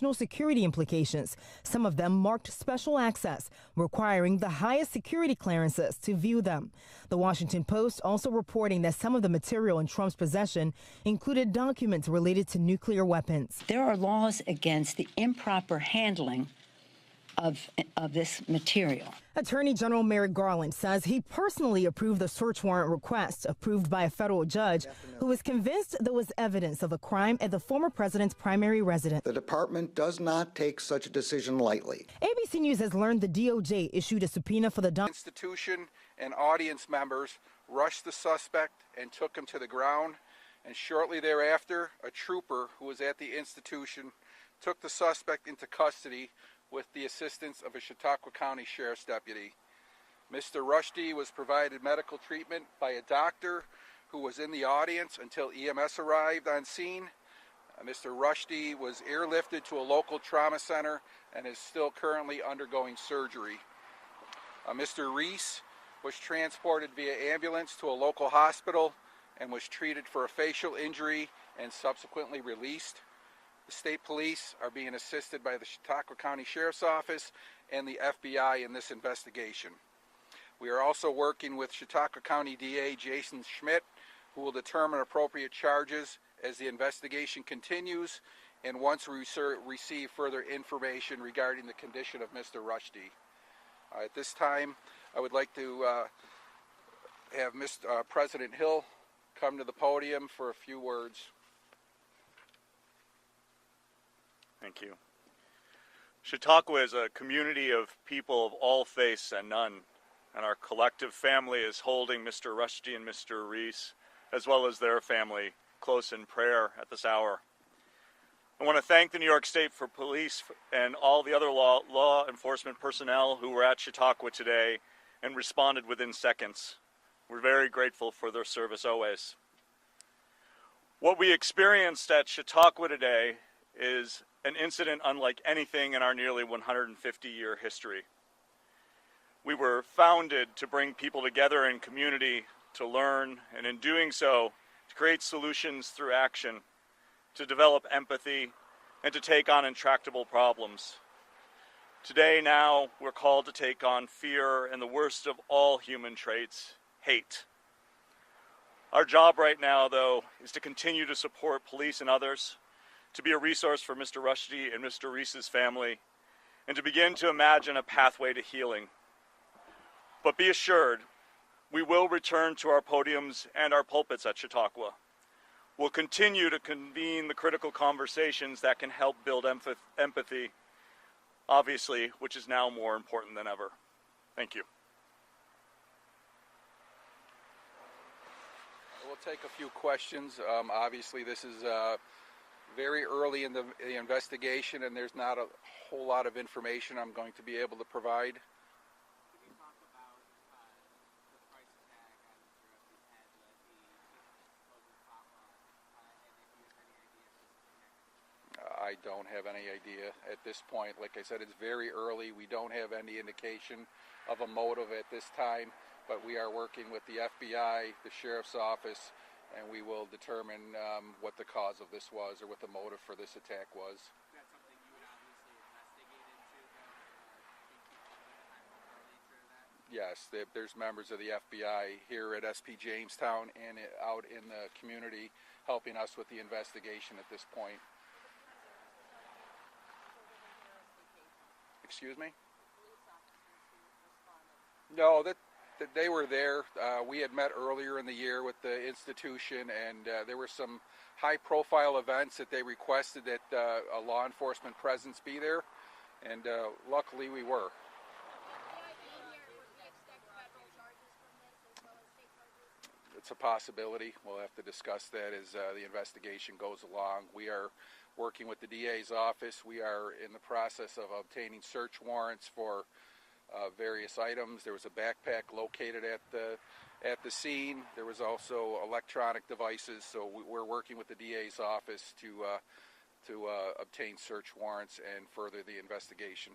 national security implications, some of them marked special access, requiring the highest security clearances to view them. The Washington Post also reporting that some of the material in Trump's possession included documents related to nuclear weapons. There are laws against the improper handling of this material. Attorney General Merrick Garland says he personally approved the search warrant request approved by a federal judge who was convinced there was evidence of a crime at the former president's primary residence. The department does not take such a decision lightly. ABC News has learned the DOJ issued a subpoena for the institution and audience members rushed the suspect and took him to the ground, and shortly thereafter a trooper who was at the institution took the suspect into custody with the assistance of a Chautauqua County Sheriff's deputy. Mr. Rushdie was provided medical treatment by a doctor who was in the audience until EMS arrived on scene. Mr. Rushdie was airlifted to a local trauma center and is still currently undergoing surgery. Mr. Reese was transported via ambulance to a local hospital and was treated for a facial injury and subsequently released. The state police are being assisted by the Chautauqua County Sheriff's Office and the FBI in this investigation. We are also working with Chautauqua County DA Jason Schmidt, who will determine appropriate charges as the investigation continues and once we receive further information regarding the condition of Mr. Rushdie. At this time, I would like to have President Hill come to the podium for a few words. Thank you. Chautauqua is a community of people of all faiths and none, and our collective family is holding Mr. Rushdie and Mr. Reese, as well as their family, close in prayer at this hour. I want to thank the New York State Police and all the other law enforcement personnel who were at Chautauqua today and responded within seconds. We're very grateful for their service always. What we experienced at Chautauqua today is an incident unlike anything in our nearly 150-year history. We were founded to bring people together in community, to learn, and in doing so, to create solutions through action, to develop empathy, and to take on intractable problems. Today, now, we're called to take on fear and the worst of all human traits, hate. Our job right now, though, is to continue to support police and others, to be a resource for Mr. Rushdie and Mr. Reese's family, and to begin to imagine a pathway to healing. But be assured, we will return to our podiums and our pulpits at Chautauqua. We'll continue to convene the critical conversations that can help build empathy, obviously, which is now more important than ever. Thank you. We'll take a few questions. Obviously, this is very early in the investigation, and there's not a whole lot of information I'm going to be able to provide. Can you talk about the price tag on Mr. Rushdee's head, the closing pop-up, and if you have any idea? I don't have any idea at this point. Like I said, it's very early. We don't have any indication of a motive at this time, but we are working with the FBI, the Sheriff's Office, and we will determine what the cause of this was or what the motive for this attack was. Is that something you would obviously investigate into, though, Yes, there's members of the FBI here at SP Jamestown and out in the community helping us with the investigation at this point. Excuse me? No, that they were there. We had met earlier in the year with the institution, and there were some high-profile events that they requested that a law enforcement presence be there, and luckily we were. It's a possibility. We'll have to discuss that as the investigation goes along. We are working with the DA's office. We are in the process of obtaining search warrants for various items. There was a backpack located at the scene. There was also electronic devices. So we're working with the DA's office to obtain search warrants and further the investigation.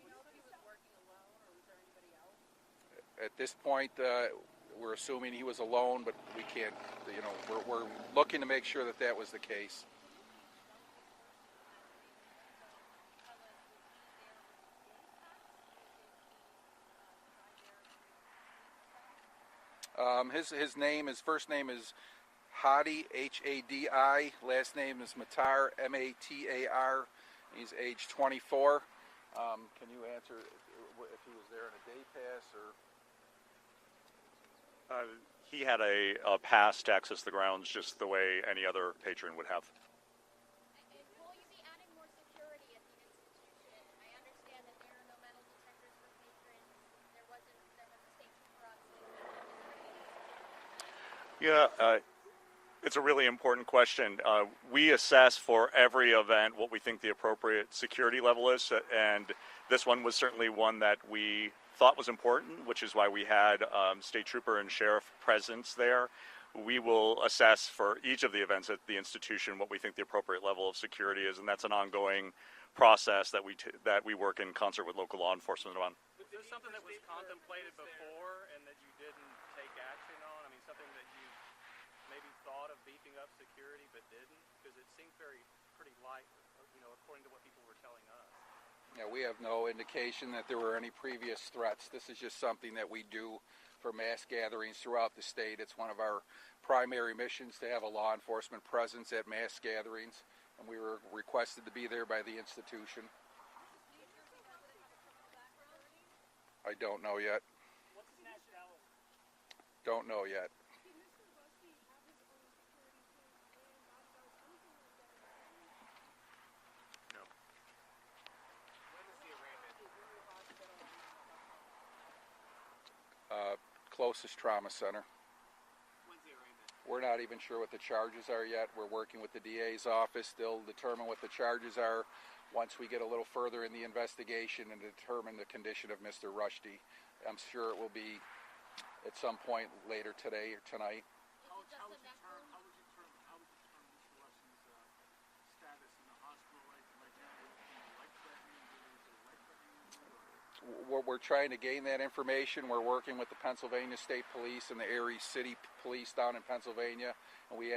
we know if he was working alone, or was there anybody else? At this point, we're assuming he was alone, but we can't. We're looking to make sure that that was the case. His first name is Hadi, Hadi. Last name is Matar, Matar. He's age 24. Can you answer if he was there in a day pass or? He had a pass to access the grounds just the way any other patron would have. And will you be adding more security at the institution? I understand that there are no metal detectors for patrons. There was a state trooper on scene. Yeah, it's a really important question. We assess for every event what we think the appropriate security level is, and this one was certainly one that we thought was important, which is why we had state trooper and sheriff presence there. We will assess for each of the events at the institution what we think the appropriate level of security is, and that's an ongoing process that we work in concert with local law enforcement on. Was this something that was contemplated before and that you didn't take action on? I mean, something that you maybe thought of beefing up security but didn't? Because it seemed pretty light, according to what people were telling us. Yeah, we have no indication that there were any previous threats. This is just something that we do for mass gatherings throughout the state. It's one of our primary missions to have a law enforcement presence at mass gatherings, and we were requested to be there by the institution. I don't know yet. What's his nationality? Don't know yet. Closest trauma center. When's the arraignment? We're not even sure what the charges are yet. We're working with the DA's office. They'll determine what the charges are once we get a little further in the investigation and determine the condition of Mr. Rushdie. I'm sure it will be at some point later today or tonight. How would you term Mr. Rushdie's status in the hospital right now? We're trying to gain that information. We're working with the Pennsylvania State Police and the Erie City Police down in Pennsylvania, and we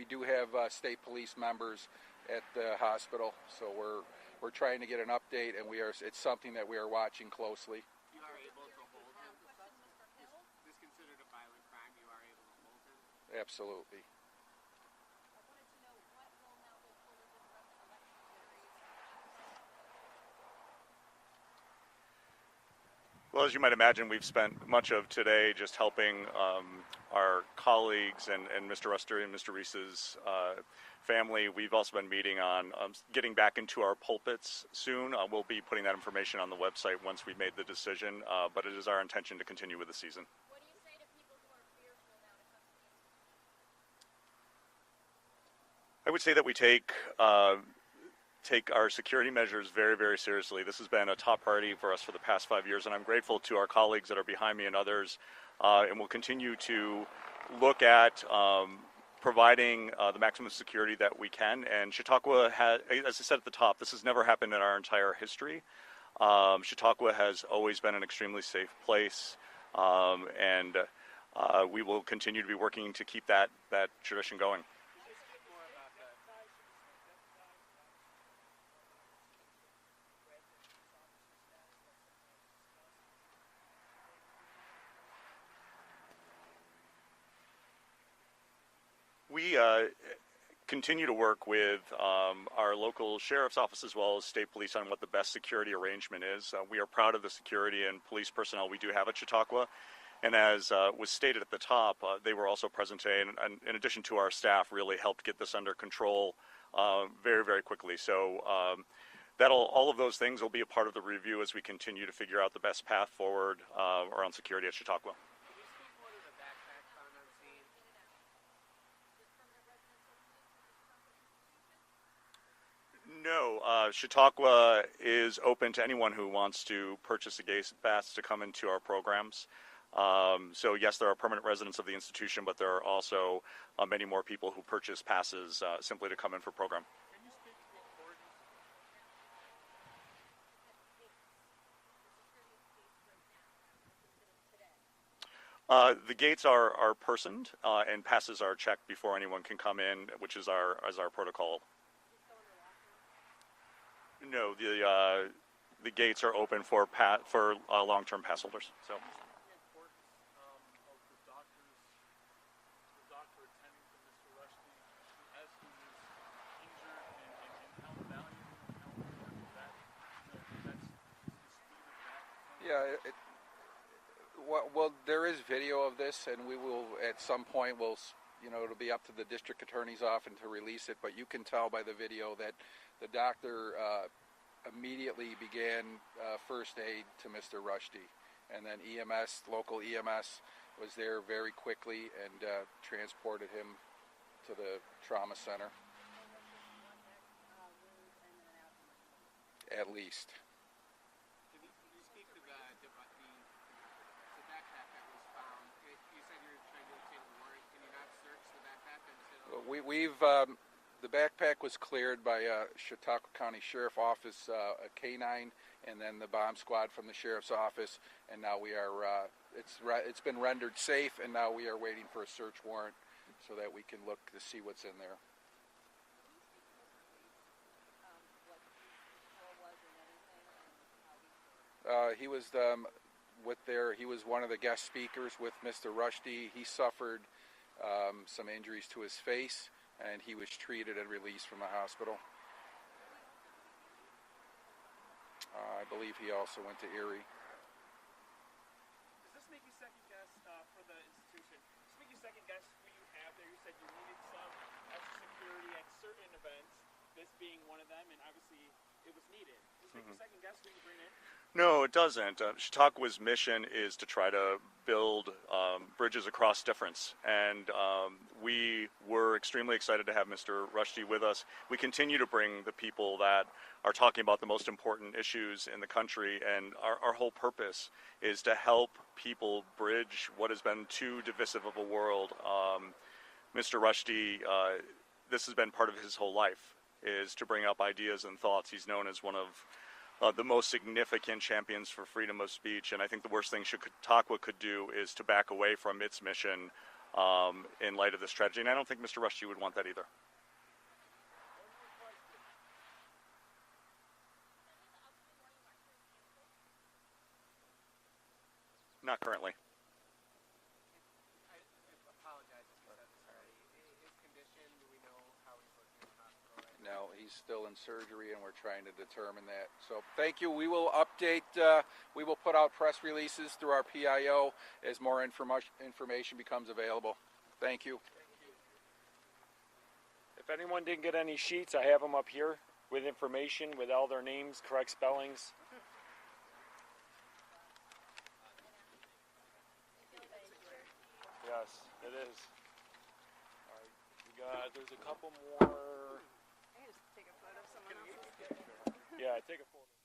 do have state police members at the hospital. So we're trying to get an update, and it's something that we are watching closely. You are able to hold him? Is this considered a violent crime? You are able to hold him? Absolutely. Well, as you might imagine, we've spent much of today just helping our colleagues and Mr. Rushdie and Mr. Reese's family. We've also been meeting on getting back into our pulpits soon. We'll be putting that information on the website once we've made the decision, but it is our intention to continue with the season. What do you say to people who are fearful now to come to the institution? I would say that we take our security measures very, very seriously. This has been a top priority for us for the past 5 years, and I'm grateful to our colleagues that are behind me and others, and we'll continue to look at providing the maximum security that we can. And Chautauqua has, as I said at the top, this has never happened in our entire history. Chautauqua has always been an extremely safe place, and we will continue to be working to keep that tradition going. We continue to work with our local sheriff's office as well as state police on what the best security arrangement is. We are proud of the security and police personnel we do have at Chautauqua. And as was stated at the top, they were also present today, and in addition to our staff, really helped get this under control very, very quickly. So all of those things will be a part of the review as we continue to figure out the best path forward around security at Chautauqua. No, Chautauqua is open to anyone who wants to purchase a gate pass to come into our programs. So yes, there are permanent residents of the institution, but there are also many more people who purchase passes simply to come in for program. Can you speak to the importance? The gates are personed, and passes are checked before anyone can come in, which is our protocol. No, the gates are open for long-term pass holders. So. The importance of the doctors Well, there is video of this, and we will, at some point, it'll be up to the district attorney's office to release it, but you can tell by the video that the doctor immediately began first aid to Mr. Rushdie, and then local EMS was there very quickly and transported him to the trauma center. At least. Can you speak to the backpack that was found? You said you were trying to obtain a warrant. Can you not search the backpack until... The backpack was cleared by Chautauqua County Sheriff Office, a K-9, and then the bomb squad from the Sheriff's Office, and now we are, it's been rendered safe, and now we are waiting for a search warrant so that we can look to see what's in there. He was he was one of the guest speakers with Mr. Rushdie. He suffered some injuries to his face, and he was treated and released from the hospital. I believe he also went to Erie. Does this make you second guess for the institution? Does this make you second guess who you have there? You said you needed some extra security at certain events, this being one of them, and obviously it was needed. Does this make you second guess who you bring in? No, it doesn't. Chautauqua's mission is to try to build bridges across difference, and we were extremely excited to have Mr. Rushdie with us. We continue to bring the people that are talking about the most important issues in the country, and our whole purpose is to help people bridge what has been too divisive of a world. Mr. Rushdie, this has been part of his whole life, is to bring up ideas and thoughts. He's known as one of the most significant champions for freedom of speech, and I think the worst thing Chautauqua could do is to back away from its mission in light of this tragedy, and I don't think Mr. Rushdie would want that either. Not currently. I apologize if you said this already. His condition, do we know how he's looking in the hospital right now? No, he's still in surgery, and we're trying to determine that. So thank you. We will update, we will put out press releases through our PIO as more information becomes available. Thank you. If anyone didn't get any sheets, I have them up here with information, with all their names, correct spellings. Yes, it is. All right, there's a couple more. I can just take a photo of someone else's. Yeah, take a photo.